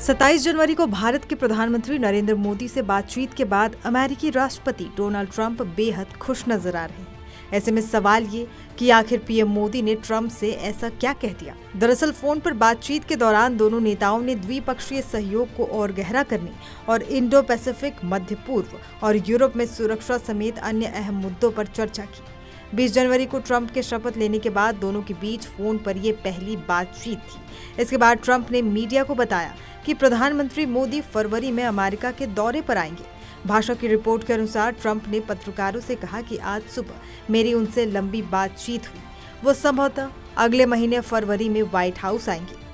27 जनवरी को भारत के प्रधानमंत्री नरेंद्र मोदी से बातचीत के बाद अमेरिकी राष्ट्रपति डोनाल्ड ट्रंप बेहद खुश नजर आ रहे हैं। ऐसे में सवाल ये कि आखिर पीएम मोदी ने ट्रंप से ऐसा क्या कह दिया। दरअसल फोन पर बातचीत के दौरान दोनों नेताओं ने द्विपक्षीय सहयोग को और गहरा करने और इंडो पैसिफिक, मध्य पूर्व और यूरोप में सुरक्षा समेत अन्य अहम मुद्दों पर चर्चा की। 20 जनवरी को ट्रंप के शपथ लेने के बाद दोनों के बीच फोन पर ये पहली बातचीत थी। इसके बाद ट्रंप ने मीडिया को बताया कि प्रधानमंत्री मोदी फरवरी में अमेरिका के दौरे पर आएंगे। भाषा की रिपोर्ट के अनुसार ट्रंप ने पत्रकारों से कहा कि आज सुबह मेरी उनसे लंबी बातचीत हुई। वो संभवतः अगले महीने फरवरी में व्हाइट हाउस आएंगे।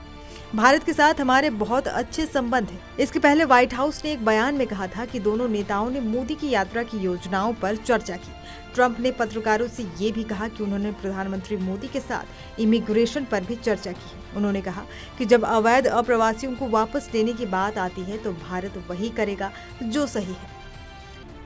भारत के साथ हमारे बहुत अच्छे संबंध हैं। इसके पहले व्हाइट हाउस ने एक बयान में कहा था कि दोनों नेताओं ने मोदी की यात्रा की योजनाओं पर चर्चा की। ट्रंप ने पत्रकारों से ये भी कहा कि उन्होंने प्रधानमंत्री मोदी के साथ इमिग्रेशन पर भी चर्चा की। उन्होंने कहा कि जब अवैध अप्रवासियों को वापस लेने की बात आती है तो भारत वही करेगा जो सही है।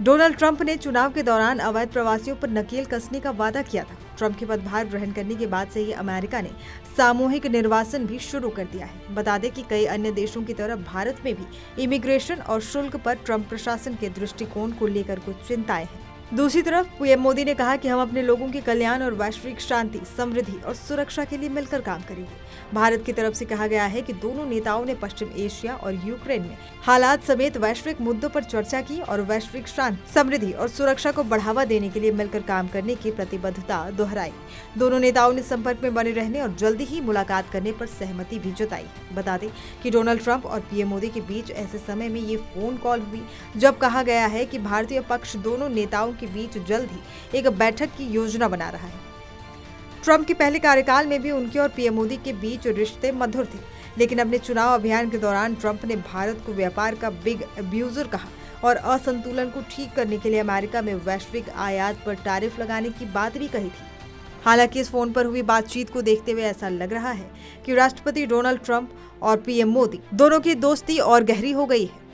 डोनाल्ड ट्रंप ने चुनाव के दौरान अवैध प्रवासियों पर नकेल कसने का वादा किया था। ट्रंप के पदभार ग्रहण करने के बाद से ही अमेरिका ने सामूहिक निर्वासन भी शुरू कर दिया है। बता दें कि कई अन्य देशों की तरह भारत में भी इमिग्रेशन और शुल्क पर ट्रंप प्रशासन के दृष्टिकोण को लेकर कुछ चिंताएं हैं। दूसरी तरफ पीएम मोदी ने कहा कि हम अपने लोगों के कल्याण और वैश्विक शांति, समृद्धि और सुरक्षा के लिए मिलकर काम करेंगे। भारत की तरफ से कहा गया है कि दोनों नेताओं ने पश्चिम एशिया और यूक्रेन में हालात समेत वैश्विक मुद्दों पर चर्चा की और वैश्विक शांति, समृद्धि और सुरक्षा को बढ़ावा देने के लिए मिलकर काम करने की प्रतिबद्धता दोहराई। दोनों नेताओं ने संपर्क में बने रहने और जल्दी ही मुलाकात करने पर सहमति भी जताई। बता दें कि डोनाल्ड ट्रंप और पीएम मोदी के बीच ऐसे समय में ये फोन कॉल हुई जब कहा गया है कि भारतीय पक्ष दोनों नेताओं के बीच जल्द ही एक बैठक की योजना बना रहा है। ट्रंप के पहले कार्यकाल में भी उनके और पीएम मोदी के बीच रिश्ते मधुर थे, लेकिन अपने चुनाव अभियान के दौरान ट्रंप ने भारत को व्यापार का बिग अब्यूजर कहा और असंतुलन को ठीक करने के लिए अमेरिका में वैश्विक आयात पर टैरिफ लगाने की बात भी कही थी। हालांकि इस फोन पर हुई बातचीत को देखते हुए ऐसा लग रहा है कि राष्ट्रपति डोनाल्ड ट्रंप और पीएम मोदी दोनों की दोस्ती और गहरी हो गई है।